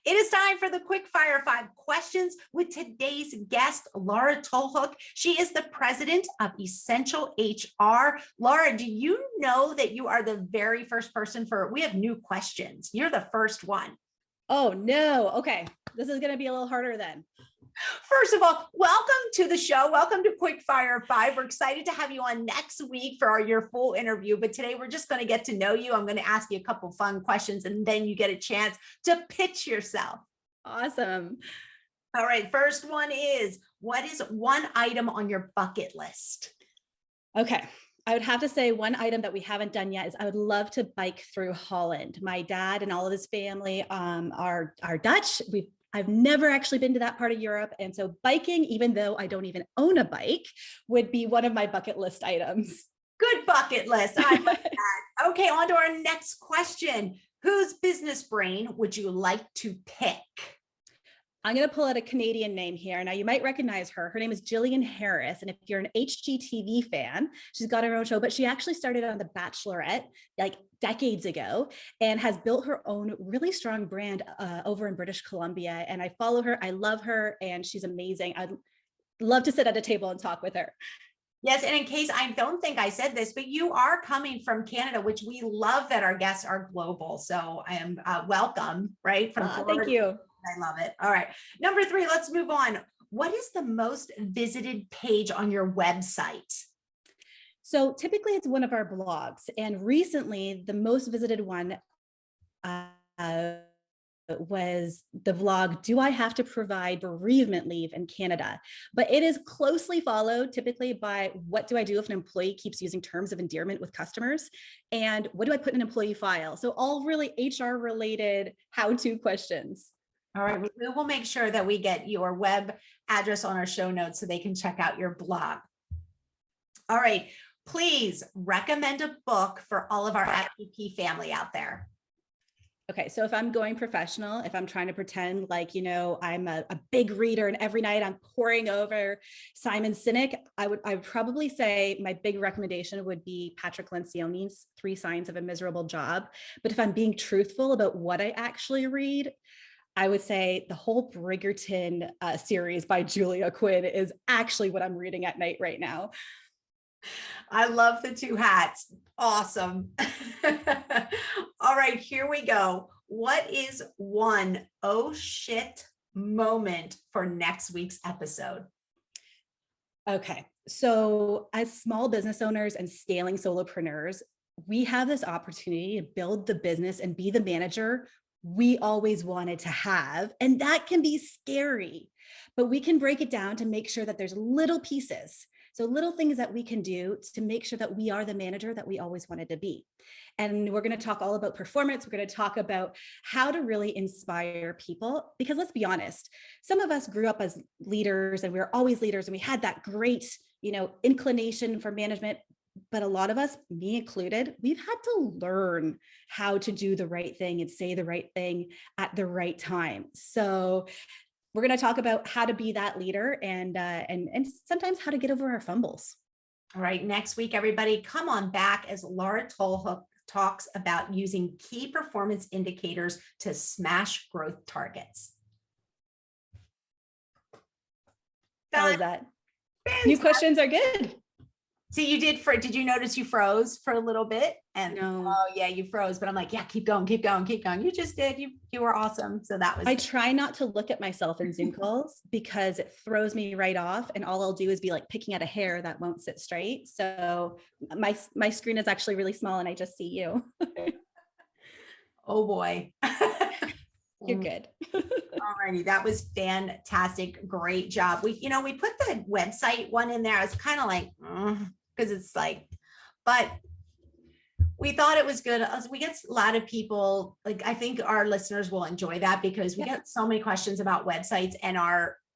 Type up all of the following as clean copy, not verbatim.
It is time for the quick fire 5 questions with today's guest, Laura Tolhoek. She is the president of Essential HR. Laura, do you know that you are the very first person we have new questions. You're the first one. Oh, no. Okay. This is going to be a little harder then. First of all, welcome to the show. Welcome to Quick Fire 5. We're excited to have you on next week for your full interview. But today we're just going to get to know you. I'm going to ask you a couple fun questions and then you get a chance to pitch yourself. Awesome. All right. First one is, what is one item on your bucket list? Okay. I would have to say one item that we haven't done yet is I would love to bike through Holland. My dad and all of his family are Dutch. I've never actually been to that part of Europe. And so biking, even though I don't even own a bike, would be one of my bucket list items. Good bucket list. I like that. Okay, on to our next question. Whose business brain would you like to pick? I'm going to pull out a Canadian name here. Now you might recognize her. Her name is Jillian Harris. And if you're an HGTV fan, she's got her own show, but she actually started on The Bachelorette like decades ago and has built her own really strong brand over in British Columbia. And I follow her. I love her and she's amazing. I'd love to sit at a table and talk with her. Yes, and in case I don't think I said this, but you are coming from Canada, which we love that our guests are global. So I am welcome, right? Thank you. I love it. All right. Number 3, let's move on. What is the most visited page on your website? So typically it's one of our blogs. And recently the most visited one was the vlog, Do I Have to Provide Bereavement Leave in Canada? But it is closely followed typically by what do I do if an employee keeps using terms of endearment with customers? And what do I put in an employee file? So all really HR related how-to questions. All right, we will make sure that we get your web address on our show notes so they can check out your blog. All right, please recommend a book for all of our FBP family out there. Okay, so if I'm going professional, if I'm trying to pretend like, you know, I'm a big reader and every night I'm poring over Simon Sinek, I would probably say my big recommendation would be Patrick Lencioni's 3 Signs of a Miserable Job. But if I'm being truthful about what I actually read, I would say the whole Bridgerton series by Julia Quinn is actually what I'm reading at night right now. I love the 2 hats. Awesome. All right, here we go. What is one oh shit moment for next week's episode? Okay, so as small business owners and scaling solopreneurs, we have this opportunity to build the business and be the manager we always wanted to have. And that can be scary, but we can break it down to make sure that there's little pieces. So little things that we can do to make sure that we are the manager that we always wanted to be. And we're going to talk all about performance. We're going to talk about how to really inspire people, because let's be honest, some of us grew up as leaders and we were always leaders and we had that great, you know, inclination for management. But a lot of us, me included, we've had to learn how to do the right thing and say the right thing at the right time. So we're going to talk about how to be that leader and sometimes how to get over our fumbles. All right, next week, everybody, come on back as Laura Tolhoek talks about using key performance indicators to smash growth targets. How was that? New questions are good. So you did you notice you froze for a little bit? And no. Oh yeah, you froze, but I'm like, yeah, keep going, keep going, keep going. You just did, you were awesome. So that was I try not to look at myself in Zoom calls because it throws me right off. And all I'll do is be like picking at a hair that won't sit straight. So my screen is actually really small and I just see you. Oh boy. You're good. Alrighty, that was fantastic. Great job. We put the website one in there. I was kind of like, because it's like, but we thought it was good. We get a lot of people, like, I think our listeners will enjoy that because we get so many questions about websites, and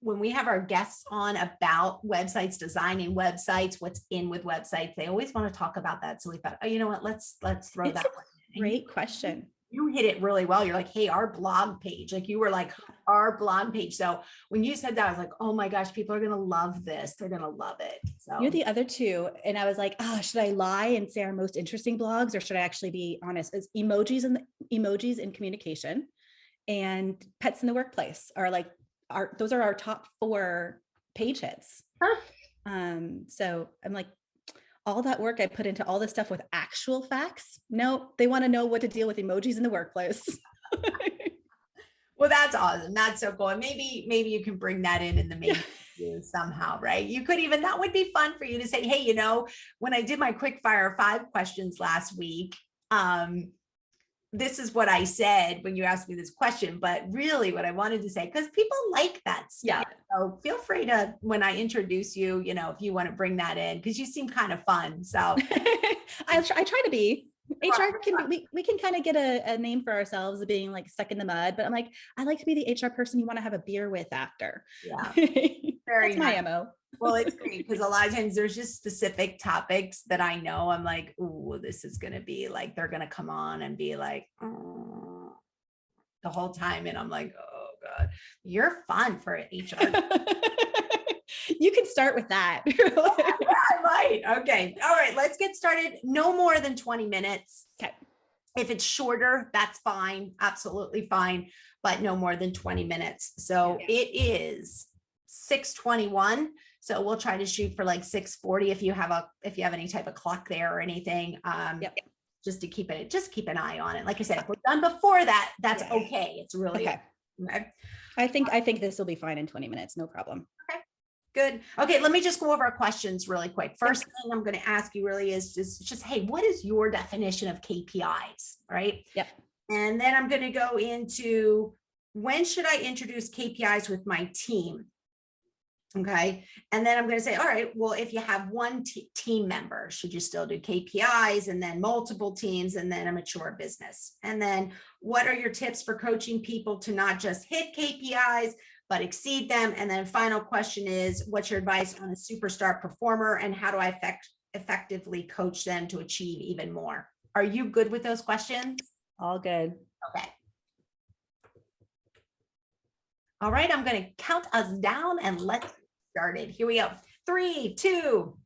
when we have our guests on about websites, designing websites, what's in with websites, they always want to talk about that. So we thought, oh, you know what, let's throw that one in. Great question. You hit it really well. You're like, hey, our blog page, like you were like our blog page. So when you said that, I was like, oh my gosh, people are going to love this. They're going to love it. So you're the other 2. And I was like, should I lie and say our most interesting blogs, or should I actually be honest? It's emojis in communication and pets in the workplace are like those are our top 4 page hits. Huh. So I'm like, all that work I put into all this stuff with actual facts. No, they want to know what to deal with emojis in the workplace. Well, that's awesome. That's so cool. And maybe you can bring that in the main somehow, right? You could even, that would be fun for you to say, hey, you know, when I did my quick fire 5 questions last week, this is what I said when you asked me this question, but really what I wanted to say, because people like that stuff. Yeah. So feel free to, when I introduce you, you know, if you want to bring that in, because you seem kind of fun. So I try to be. HR can be, we can kind of get a name for ourselves of being like stuck in the mud, but I'm like, I like to be the HR person you want to have a beer with after. Yeah. That's my MO. Well, it's great because a lot of times there's just specific topics that I know I'm like, oh, this is going to be like, they're going to come on and be like, oh, the whole time. And I'm like, oh God, you're fun for HR. You can start with that. Yeah, I might. Okay. All right. Let's get started. No more than 20 minutes. Okay. If it's shorter, that's fine. Absolutely fine. But no more than 20 minutes. So it is 6:21. So we'll try to shoot for like 6:40 if you have any type of clock there or anything. Just to keep an eye on it. Like I said, if we're done before that, that's okay. It's really okay. I think this will be fine in 20 minutes. No problem. Okay. Good. Okay, let me just go over our questions really quick. First thing I'm going to ask you really is just, hey, what is your definition of KPIs, right? Yep. And then I'm going to go into when should I introduce KPIs with my team? Okay. And then I'm going to say, all right, well, if you have one team member, should you still do KPIs, and then multiple teams, and then a mature business? And then what are your tips for coaching people to not just hit KPIs, but exceed them? And then final question is, what's your advice on a superstar performer, and how do I effectively coach them to achieve even more? Are you good with those questions? All good. Okay. All right, I'm going to count us down and let's get started. Here we go. 3, 2.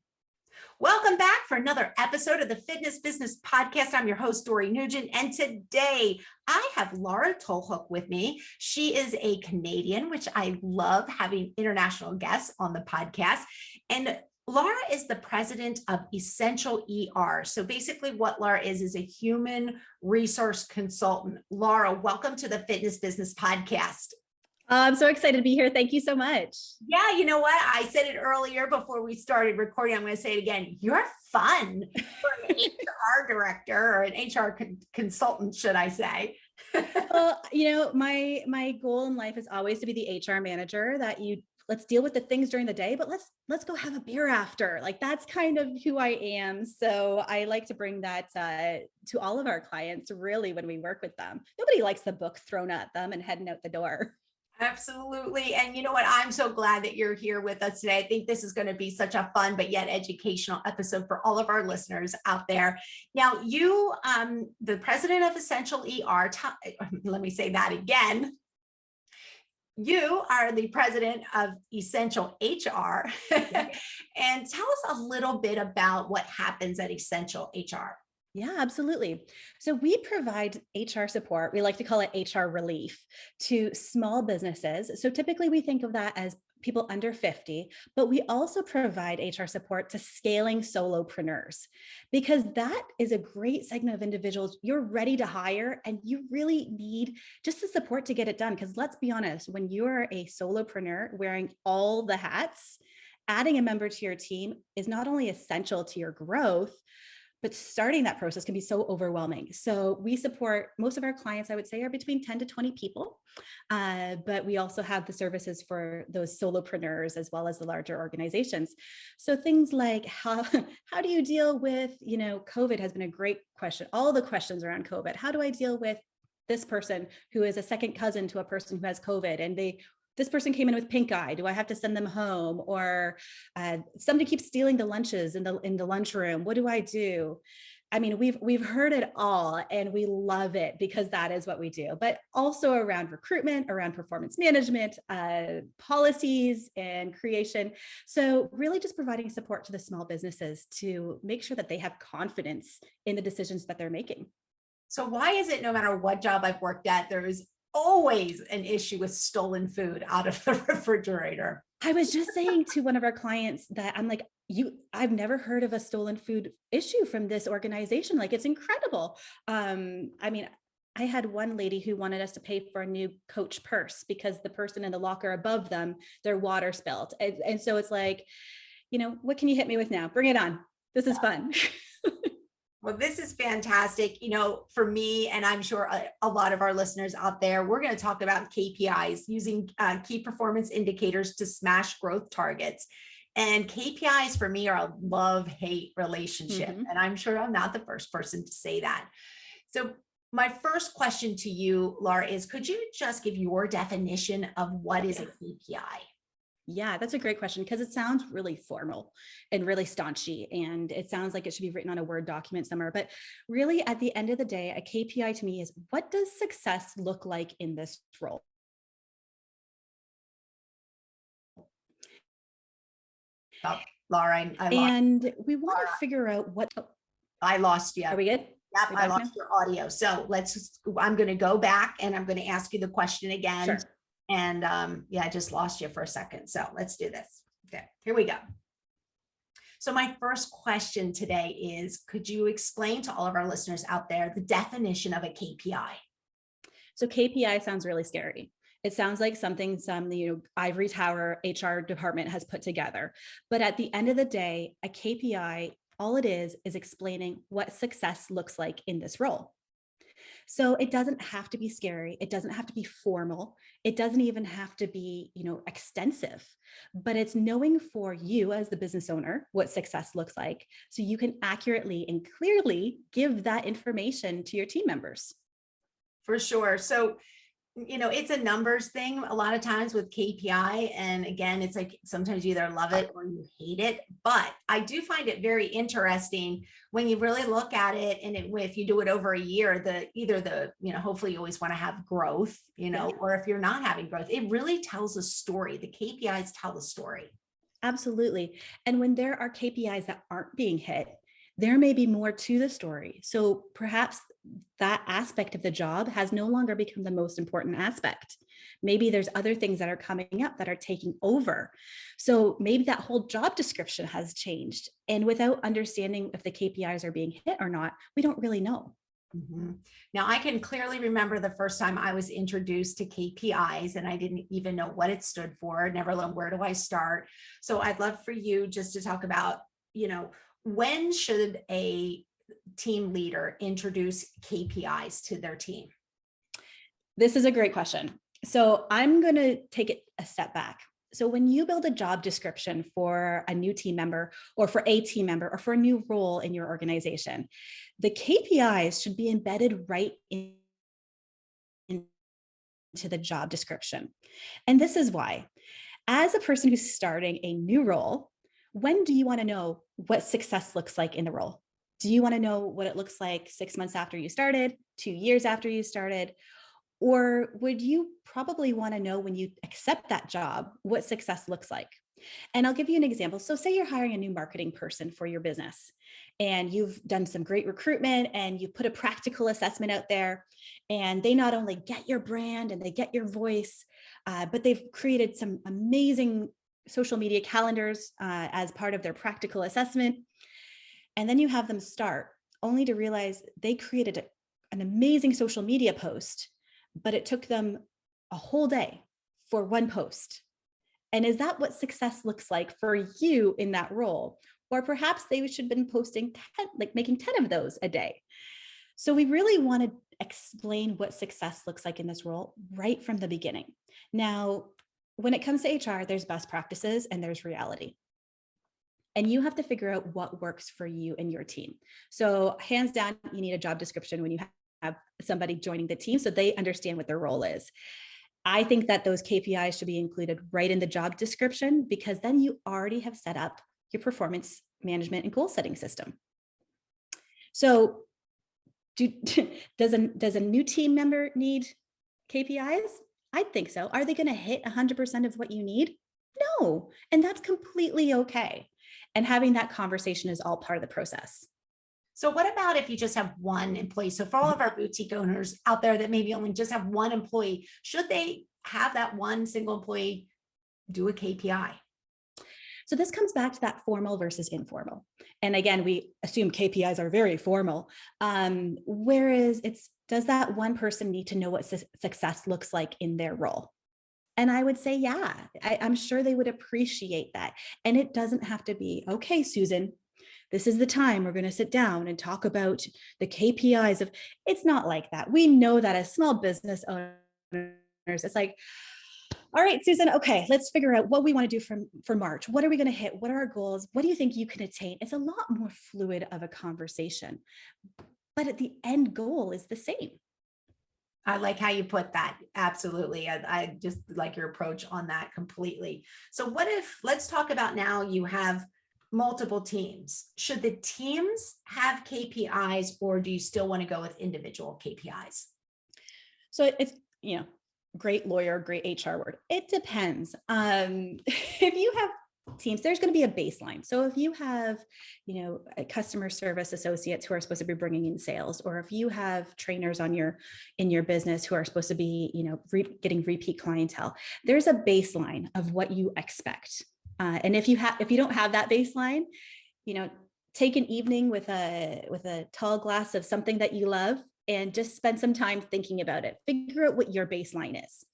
Welcome back for another episode of the Fitness Business Podcast. I'm your host, Dori Nugent, and today I have Laura Tolhoek with me. She is a Canadian, which I love having international guests on the podcast. And Laura is the president of Essential ER. So basically what Laura is a human resource consultant. Laura, welcome to the Fitness Business Podcast. I'm so excited to be here. Thank you so much. Yeah, you know what? I said it earlier before we started recording. I'm going to say it again. You're fun for an HR director or an HR consultant, should I say? Well, you know, my goal in life is always to be the HR manager that let's deal with the things during the day, but let's go have a beer after. Like that's kind of who I am. So I like to bring that to all of our clients, really, when we work with them. Nobody likes the book thrown at them and heading out the door. Absolutely. And you know what? I'm so glad that you're here with us today. I think this is going to be such a fun, but yet educational episode for all of our listeners out there. Now, you, the president of Essential ER, let me say that again. You are the president of Essential HR. And tell us a little bit about what happens at Essential HR. Yeah, absolutely. So we provide HR support. We like to call it HR relief to small businesses. So typically we think of that as people under 50, but we also provide HR support to scaling solopreneurs, because that is a great segment of individuals you're ready to hire and you really need just the support to get it done. Because let's be honest, when you're a solopreneur wearing all the hats, adding a member to your team is not only essential to your growth, but starting that process can be so overwhelming. So we support, most of our clients, I would say, are between 10 to 20 people. But we also have the services for those solopreneurs as well as the larger organizations. So things like how do you deal with, COVID has been a great question. All the questions around COVID. How do I deal with this person who is a second cousin to a person who has COVID and this person came in with pink eye. Do I have to send them home? Or somebody keeps stealing the lunches in the lunchroom. What do I do? I mean, we've heard it all and we love it because that is what we do, but also around recruitment, around performance management, policies and creation. So really just providing support to the small businesses to make sure that they have confidence in the decisions that they're making. So why is it no matter what job I've worked at, there is always an issue with stolen food out of the refrigerator. I was just saying to one of our clients that I'm like, I've never heard of a stolen food issue from this organization. Like, it's incredible. I mean, I had one lady who wanted us to pay for a new Coach purse because the person in the locker above them, their water spilled. And so it's like, what can you hit me with now? Bring it on. This is fun. Well, this is fantastic. For me, and I'm sure a lot of our listeners out there, we're going to talk about KPIs, using key performance indicators to smash growth targets. And KPIs for me are a love-hate relationship. Mm-hmm. And I'm sure I'm not the first person to say that. So my first question to you, Laura, is could you just give your definition of what is a KPI? Yeah, that's a great question because it sounds really formal and really staunchy, and it sounds like it should be written on a Word document somewhere. But really, at the end of the day, a KPI to me is, what does success look like in this role? Oh, Laura, and we want to figure out what. I lost you. Are we good? Yep, I lost your audio. So I'm going to go back and I'm going to ask you the question again. Sure. And I just lost you for a second. So let's do this. Okay, here we go. So my first question today is, could you explain to all of our listeners out there the definition of a KPI? So KPI sounds really scary. It sounds like something some ivory tower HR department has put together. But at the end of the day, a KPI, all it is explaining what success looks like in this role. So it doesn't have to be scary. It doesn't have to be formal. It doesn't even have to be, extensive, but it's knowing for you as the business owner what success looks like, so you can accurately and clearly give that information to your team members. For sure. So, it's a numbers thing a lot of times with KPI. And again, it's like sometimes you either love it or you hate it. But I do find it very interesting when you really look at it. And if you do it over a year, hopefully you always want to have growth, or if you're not having growth, it really tells a story. The KPIs tell the story. Absolutely. And when there are KPIs that aren't being hit, there may be more to the story. So perhaps that aspect of the job has no longer become the most important aspect. Maybe there's other things that are coming up that are taking over. So maybe that whole job description has changed. And without understanding if the KPIs are being hit or not, we don't really know. Mm-hmm. Now, I can clearly remember the first time I was introduced to KPIs and I didn't even know what it stood for, never learned where do I start. So I'd love for you just to talk about, when should a team leader introduce KPIs to their team? This is a great question. So I'm going to take it a step back. So when you build a job description for a new team member or for a team member or for a new role in your organization, the KPIs should be embedded right into the job description. And this is why, as a person who's starting a new role, when do you want to know what success looks like in the role? Do you want to know what it looks like 6 months after you started, 2 years after you started? Or would you probably want to know when you accept that job, what success looks like? And I'll give you an example. So say you're hiring a new marketing person for your business and you've done some great recruitment and you put a practical assessment out there, and they not only get your brand and they get your voice, but they've created some amazing social media calendars as part of their practical assessment. And then you have them start only to realize they created an amazing social media post, but it took them a whole day for one post. And is that what success looks like for you in that role? Or perhaps they should have been posting 10, making 10 of those a day. So we really want to explain what success looks like in this role right from the beginning. Now, when it comes to HR, there's best practices and there's reality. And you have to figure out what works for you and your team. So hands down, you need a job description when you have somebody joining the team so they understand what their role is. I think that those KPIs should be included right in the job description, because then you already have set up your performance management and goal setting system. So does a new team member need KPIs? I think so. Are they going to hit 100% of what you need? No. And that's completely okay. And having that conversation is all part of the process. So what about if you just have one employee? So for all of our boutique owners out there that maybe only just have one employee, should they have that one single employee do a KPI? So this comes back to that formal versus informal. And again, we assume KPIs are very formal. Whereas does that one person need to know what success looks like in their role? And I would say, yeah, I'm sure they would appreciate that. And it doesn't have to be, okay, Susan, this is the time we're going to sit down and talk about the KPIs of, it's not like that. We know that as small business owners, it's like, all right, Susan, okay, let's figure out what we want to do for March. What are we going to hit? What are our goals? What do you think you can attain? It's a lot more fluid of a conversation, but at the end goal is the same. I like how you put that. Absolutely. I just like your approach on that completely. So what if, let's talk about now you have multiple teams. Should the teams have KPIs or do you still want to go with individual KPIs? So it's, great lawyer, great HR word. It depends. If you have teams, there's going to be a baseline. So if you have, customer service associates who are supposed to be bringing in sales, or if you have trainers in your business who are supposed to be, getting repeat clientele, there's a baseline of what you expect. And if you don't have that baseline, take an evening with a tall glass of something that you love and just spend some time thinking about it. Figure out what your baseline is.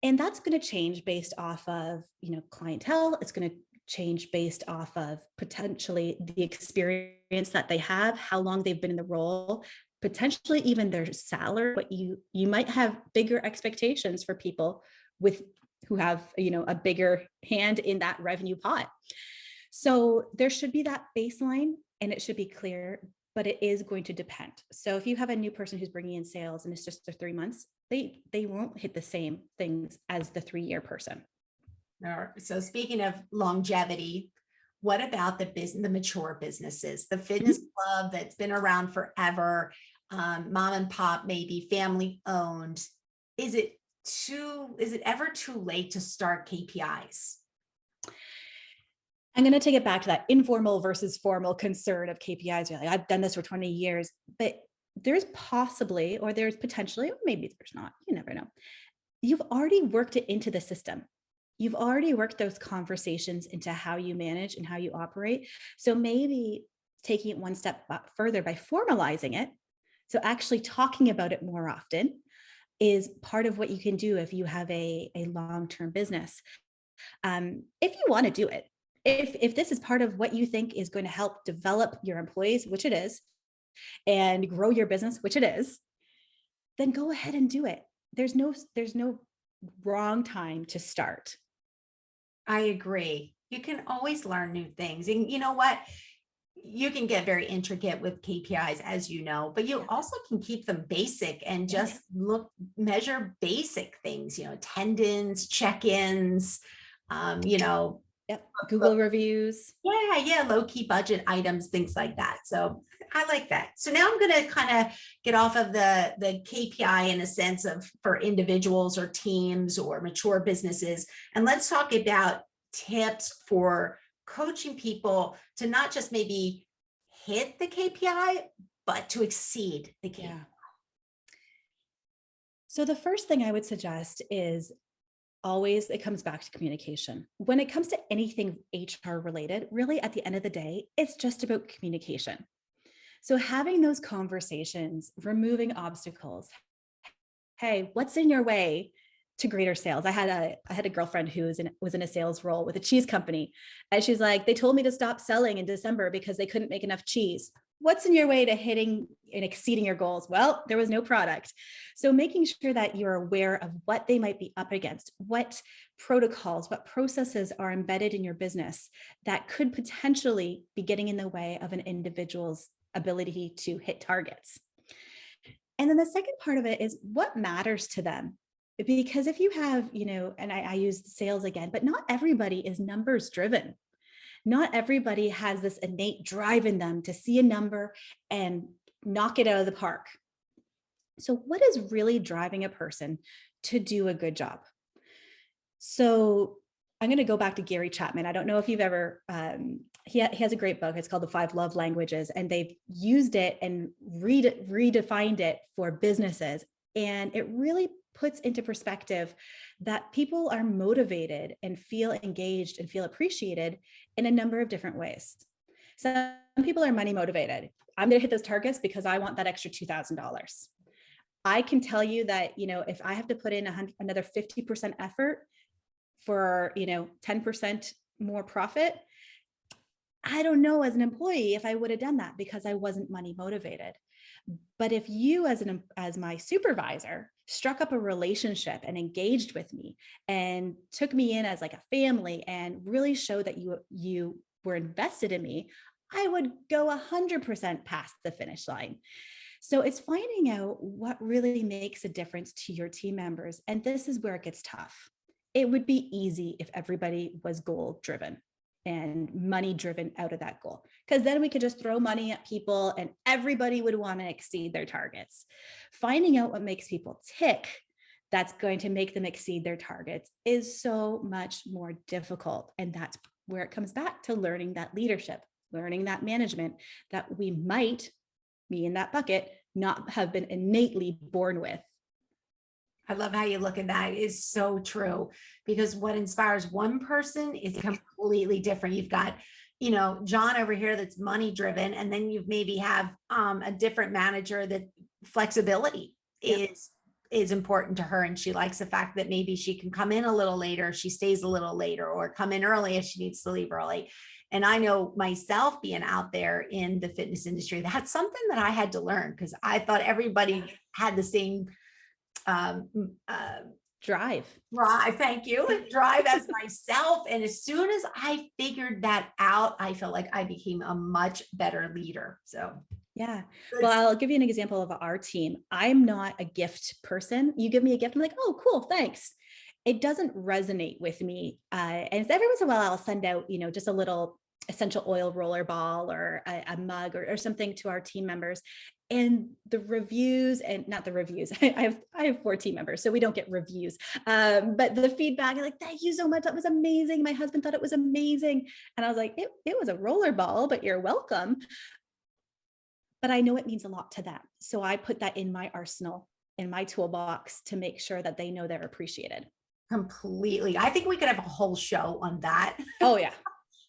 And that's going to change based off of, clientele. It's going to change based off of potentially the experience that they have, how long they've been in the role, potentially even their salary. But you might have bigger expectations for people who have, a bigger hand in that revenue pot. So there should be that baseline and it should be clear, but it is going to depend. So if you have a new person who's bringing in sales and it's just their 3 months, they won't hit the same things as the 3-year person. So speaking of longevity, what about the mature businesses, the fitness club that's been around forever, mom and pop, maybe family owned? Is it ever too late to start KPIs? I'm going to take it back to that informal versus formal concern of KPIs. You're like, I've done this for 20 years, but there's possibly, or there's potentially, or maybe there's not, you never know. You've already worked it into the system. You've already worked those conversations into how you manage and how you operate. So maybe taking it one step further by formalizing it. So actually talking about it more often is part of what you can do if you have a long-term business. If you want to do it, if this is part of what you think is going to help develop your employees, which it is, and grow your business, which it is, then go ahead and do it. There's no wrong time to start. I agree. You can always learn new things. And you know what? You can get very intricate with KPIs, as you know, but you also can keep them basic and just measure basic things, attendance, check-ins, Yep. Google reviews. Yeah. Low key budget items, things like that. So I like that. So now I'm going to kind of get off of the KPI in a sense of for individuals or teams or mature businesses. And let's talk about tips for coaching people to not just maybe hit the KPI, but to exceed the KPI. Yeah. So the first thing I would suggest is always, it comes back to communication. When it comes to anything HR related, really at the end of the day, it's just about communication. So having those conversations, removing obstacles. Hey, what's in your way to greater sales? I had a girlfriend who was in a sales role with a cheese company. And she's like, they told me to stop selling in December because they couldn't make enough cheese. What's in your way to hitting and exceeding your goals? Well, there was no product. So making sure that you're aware of what they might be up against, what protocols, what processes are embedded in your business that could potentially be getting in the way of an individual's ability to hit targets. And then the second part of it is what matters to them. Because if you have, and I use sales again, but not everybody is numbers driven. Not everybody has this innate drive in them to see a number and knock it out of the park. So what is really driving a person to do a good job? So I'm going to go back to Gary Chapman. I don't know if you've ever, he has a great book. It's called The 5 Love Languages, and they've used it and redefined it for businesses. And it really puts into perspective that people are motivated and feel engaged and feel appreciated in a number of different ways. Some people are money motivated. I'm going to hit those targets because I want that extra $2,000. I can tell you that, if I have to put in another 50% effort for, 10% more profit, I don't know as an employee if I would have done that because I wasn't money motivated. But if you as my supervisor struck up a relationship and engaged with me and took me in as like a family and really showed that you were invested in me, I would go 100% past the finish line. So it's finding out what really makes a difference to your team members. And this is where it gets tough. It would be easy if everybody was goal driven and money driven out of that goal, because then we could just throw money at people and everybody would want to exceed their targets. Finding out what makes people tick that's going to make them exceed their targets is so much more difficult. And that's where it comes back to learning that leadership, learning that management that we might, me in that bucket, not have been innately born with. I love how you look at that. It is so true, because what inspires one person is completely different. You've got, John over here that's money driven, and then you maybe have a different manager that flexibility is important to her, and she likes the fact that maybe she can come in a little later, she stays a little later, or come in early if she needs to leave early. And I know myself being out there in the fitness industry, that's something that I had to learn, because I thought everybody had the same drive. Thank you. Drive as myself. And as soon as I figured that out, I felt like I became a much better leader. So yeah. Well, I'll give you an example of our team. I'm not a gift person. You give me a gift, I'm like, oh, cool, thanks. It doesn't resonate with me. And every once in a while, I'll send out, just a little essential oil roller ball or a mug or something to our team members. And the reviews, and not the reviews, I have 4 team members, so we don't get reviews. But the feedback, like, thank you so much. That was amazing. My husband thought it was amazing. And I was like, it was a roller ball, but you're welcome. But I know it means a lot to them. So I put that in my arsenal, in my toolbox, to make sure that they know they're appreciated. Completely. I think we could have a whole show on that. Oh yeah.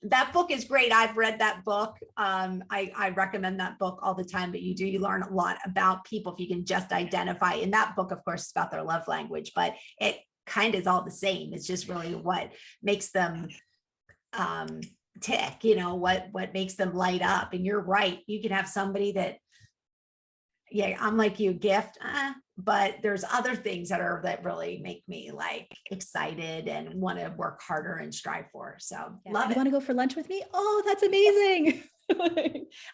That book is great. I've read that book. I recommend that book all the time, but you learn a lot about people if you can just identify. In that book, of course, it's about their love language, but it kind of is all the same. It's just really what makes them tick, what makes them light up. And you're right. You can have somebody that, I'm like you, gift, but there's other things that really make me like excited and want to work harder and strive for. So love it. You want to go for lunch with me? Oh, that's amazing.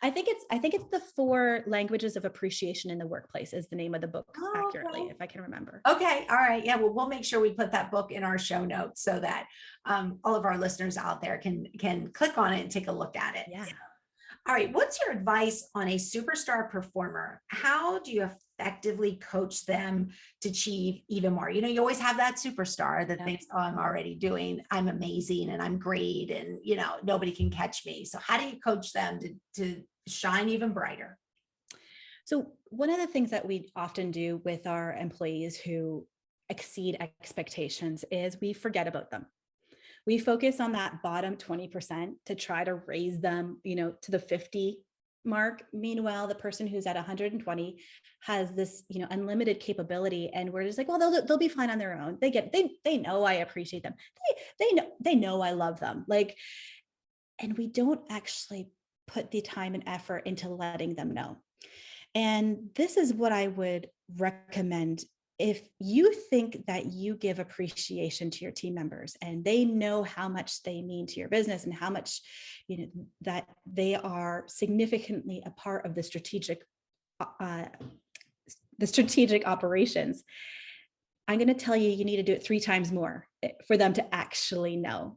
I think it's the 4 languages of appreciation in the workplace is the name of the book accurately, if I can remember. Okay. All right. Yeah. Well, we'll make sure we put that book in our show notes so that all of our listeners out there can click on it and take a look at it. Yeah. All right. What's your advice on a superstar performer? How do you effectively coach them to achieve even more? You always have that superstar that thinks, oh, I'm amazing and I'm great. And, nobody can catch me. So how do you coach them to shine even brighter? So one of the things that we often do with our employees who exceed expectations is we forget about them. We focus on that bottom 20% to try to raise them, to the 50 mark. Meanwhile, the person who's at 120 has this, unlimited capability. And we're just like, well, they'll be fine on their own. They know I appreciate them. They know I love them. And we don't actually put the time and effort into letting them know. And this is what I would recommend. If you think that you give appreciation to your team members and they know how much they mean to your business and how much, that they are significantly a part of the strategic operations, I'm going to tell you, you need to do it 3 times more for them to actually know,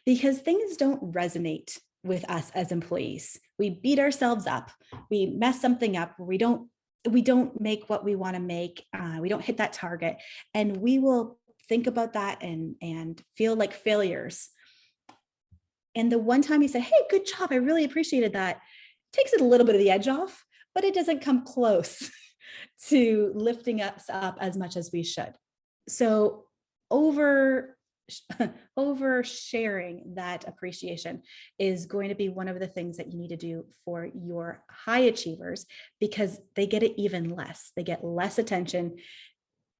because things don't resonate with us as employees. We beat ourselves up. We mess something up where we don't make what we want to make. We don't hit that target, and we will think about that and feel like failures. And the one time you say, hey, good job, I really appreciated that, takes it a little bit of the edge off, but it doesn't come close to lifting us up as much as we should. So oversharing that appreciation is going to be one of the things that you need to do for your high achievers, because they get it even less. They get less attention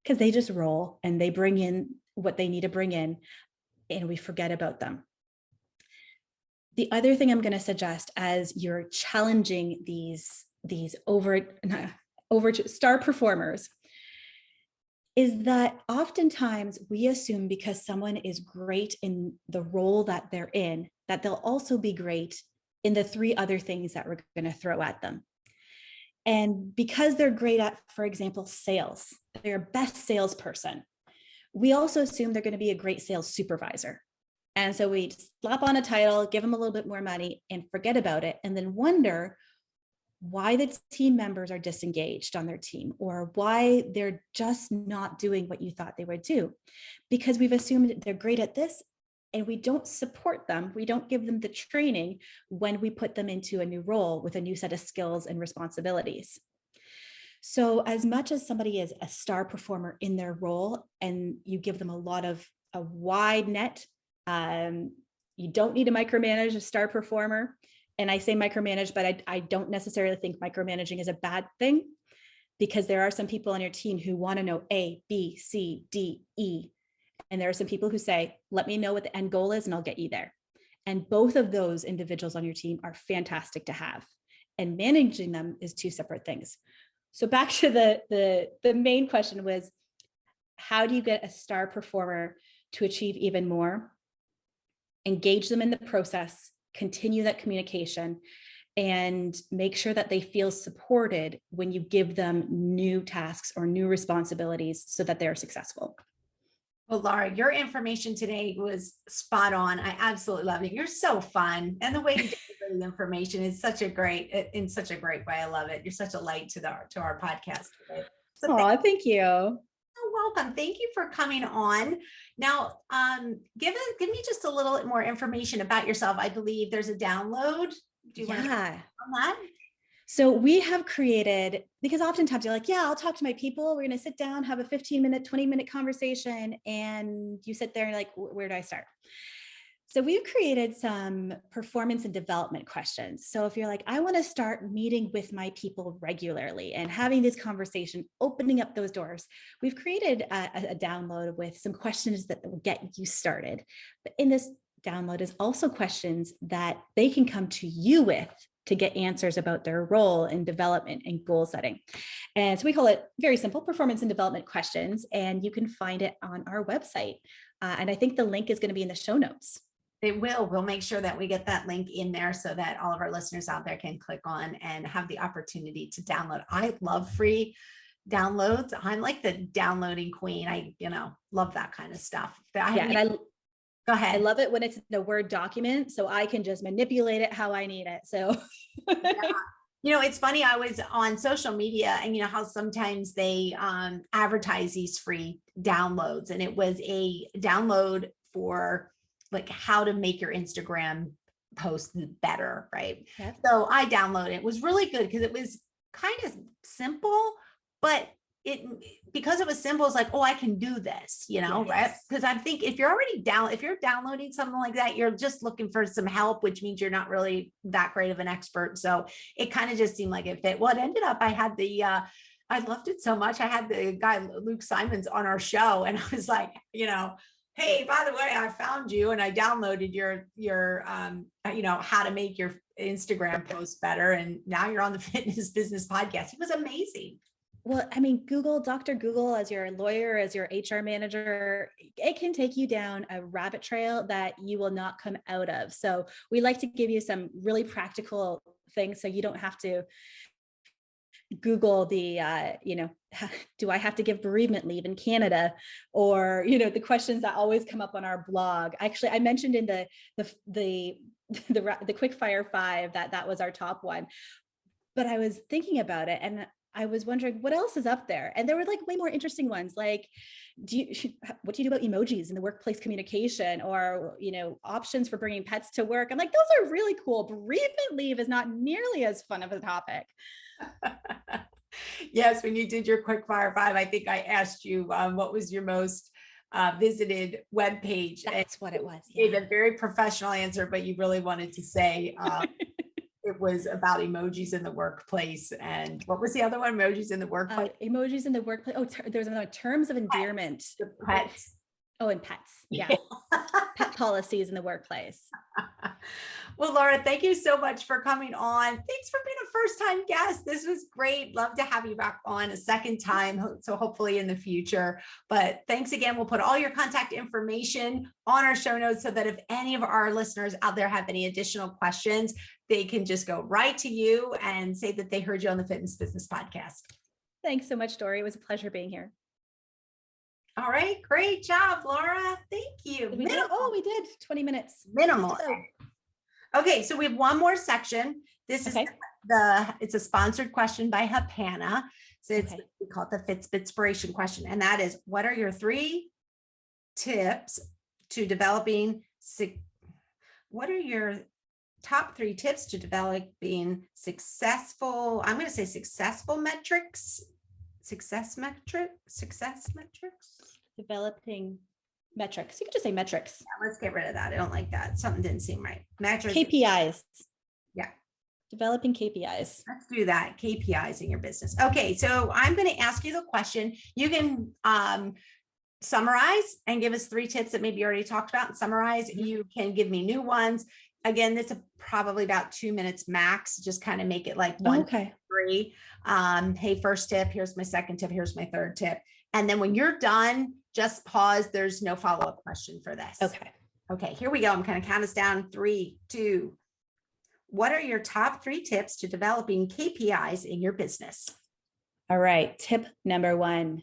because they just roll and they bring in what they need to bring in, and we forget about them. The other thing I'm going to suggest as you're challenging these over star performers is that oftentimes we assume because someone is great in the role that they're in, that they'll also be great in the 3 other things that we're going to throw at them. And because they're great at, for example, sales, they're a best salesperson, we also assume they're going to be a great sales supervisor. And so we slap on a title, give them a little bit more money and forget about it, and then wonder why the team members are disengaged on their team, or why they're just not doing what you thought they would do, because we've assumed that they're great at this and we don't support them. We don't give them the training when we put them into a new role with a new set of skills and responsibilities. So as much as somebody is a star performer in their role and you give them a wide net, you don't need to micromanage a star performer. And I say micromanage, but I don't necessarily think micromanaging is a bad thing, because there are some people on your team who want to know A, B, C, D, E. And there are some people who say, let me know what the end goal is and I'll get you there. And both of those individuals on your team are fantastic to have. And managing them is 2 separate things. So back to the main question was, how do you get a star performer to achieve even more? Engage them in the process, continue that communication, and make sure that they feel supported when you give them new tasks or new responsibilities so that they're successful. Well, Laura, your information today was spot on. I absolutely love it. You're so fun. And the way you deliver the information is in such a great way. I love it. You're such a light to our podcast today. So thank you. You're welcome. Thank you for coming on. Now, give me just a little bit more information about yourself. I believe there's a download. Do you want to on that? So we have created, because oftentimes you're like, yeah, I'll talk to my people. We're going to sit down, have a 15-minute, 20-minute conversation. And you sit there and you're like, where do I start? So we've created some performance and development questions. So if you're like, I want to start meeting with my people regularly and having this conversation, opening up those doors, we've created a download with some questions that will get you started. But in this download is also questions that they can come to you with to get answers about their role in development and goal setting. And so we call it, very simple, performance and development questions. And you can find it on our website. And I think the link is going to be in the show notes. It will. We'll make sure that we get that link in there so that all of our listeners out there can click on and have the opportunity to download. I love free downloads. I'm like the downloading queen. I, love that kind of stuff. Go ahead. I love it when it's in a Word document, so I can just manipulate it how I need it. So, it's funny. I was on social media, and how sometimes they advertise these free downloads, and it was a download for like how to make your Instagram post better, right? Yep. So I downloaded it. It was really good because it was kind of simple, but because it was simple, it's like, oh, I can do this, yes. Right? Because I think if you're downloading something like that, you're just looking for some help, which means you're not really that great of an expert. So it kind of just seemed like it fit. Well, it ended up, I loved it so much. I had the guy, Luke Simons, on our show, and I was like, hey, by the way, I found you and I downloaded your how to make your Instagram post better. And now you're on the Fitness Business Podcast. He was amazing. Well, I mean, Dr. Google, as your lawyer, as your HR manager, it can take you down a rabbit trail that you will not come out of. So we like to give you some really practical things so you don't have to Google the, do I have to give bereavement leave in Canada? Or, the questions that always come up on our blog. Actually, I mentioned in the quick fire 5 that was our top one, but I was thinking about it, and I was wondering what else is up there. And there were like way more interesting ones. Like, what do you do about emojis in the workplace communication, or, options for bringing pets to work? I'm like, those are really cool. Bereavement leave is not nearly as fun of a topic. Yes, when you did your quick fire 5, I think I asked you what was your most visited web page. That's what it was. You Yeah. gave a very professional answer, but you really wanted to say it was about emojis in the workplace. And what was the other one? Emojis in the workplace? Emojis in the workplace. Oh, there's another, terms of endearment. The pets. Oh, and pets. Yeah. Pet policies in the workplace. Well, Laura, thank you so much for coming on. Thanks for being a first-time guest. This was great. Love to have you back on a second time. So hopefully in the future. But thanks again. We'll put all your contact information on our show notes so that if any of our listeners out there have any additional questions, they can just go right to you and say that they heard you on the Fitness Business Podcast. Thanks so much, Dori. It was a pleasure being here. All right. Great job, Laura. Thank you. We did 20 minutes. Minimal. Okay. So we have one more section. This is it's a sponsored question by Hapana. So we call it the Fitspitspiration question. And that is, what are your 3 tips to developing, what are your top 3 tips to developing successful, I'm going to say success metrics. Developing metrics. You could just say metrics. Yeah, let's get rid of that. I don't like that. Something didn't seem right. Metrics. KPIs. Yeah. Developing KPIs. Let's do that. KPIs in your business. Okay. So I'm going to ask you the question. You can summarize and give us 3 tips that maybe you already talked about and summarize. Mm-hmm. You can give me new ones. Again, this is probably about 2 minutes max. Just kind of make it like 1, 2, 3. Hey, first tip, here's my second tip, here's my third tip. And then when you're done, just pause. There's no follow-up question for this. Okay, here we go. I'm going to count us down. 3, 2. What are your top 3 tips to developing KPIs in your business? All right. Tip number 1.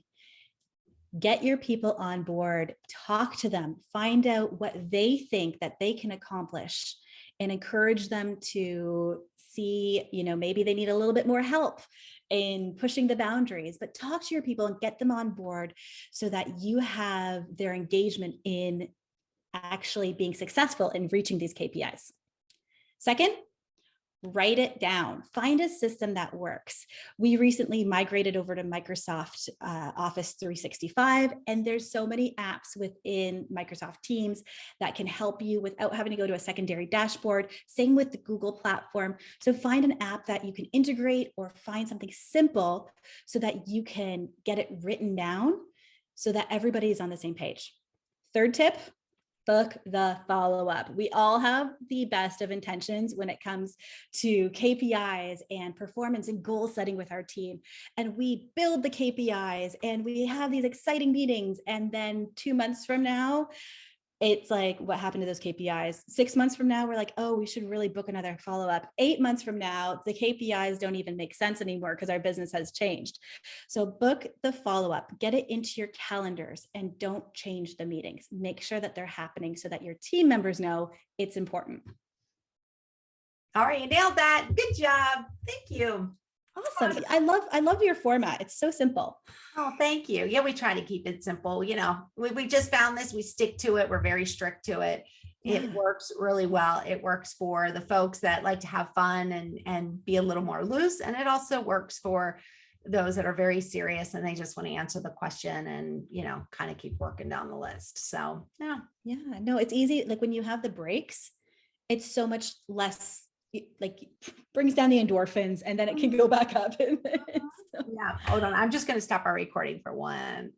Get your people on board, talk to them, find out what they think that they can accomplish, and encourage them to see, maybe they need a little bit more help in pushing the boundaries, but talk to your people and get them on board so that you have their engagement in actually being successful in reaching these KPIs. Second, write it down. Find a system that works. We recently migrated over to Microsoft Office 365, and there's so many apps within Microsoft Teams that can help you without having to go to a secondary dashboard. Same with the Google platform. So find an app that you can integrate, or find something simple so that you can get it written down so that everybody is on the same page. Third tip, book the follow-up. We all have the best of intentions when it comes to KPIs and performance and goal setting with our team. And we build the KPIs and we have these exciting meetings. And then 2 months from now, it's like, what happened to those KPIs? 6 months from now, we're like, oh, we should really book another follow-up. 8 months from now, the KPIs don't even make sense anymore because our business has changed. So book the follow-up, get it into your calendars, and don't change the meetings. Make sure that they're happening so that your team members know it's important. All right, you nailed that. Good job. Thank you. Awesome. I love your format. It's so simple. Oh, thank you. Yeah, we try to keep it simple. We just found this, we stick to it. We're very strict to it. It works really well. It works for the folks that like to have fun and be a little more loose. And it also works for those that are very serious and they just want to answer the question and, kind of keep working down the list. So, yeah. Yeah, no, it's easy. Like when you have the breaks, it's so much less, like brings down the endorphins and then it can go back up. Yeah. Hold on. I'm just going to stop our recording for 1.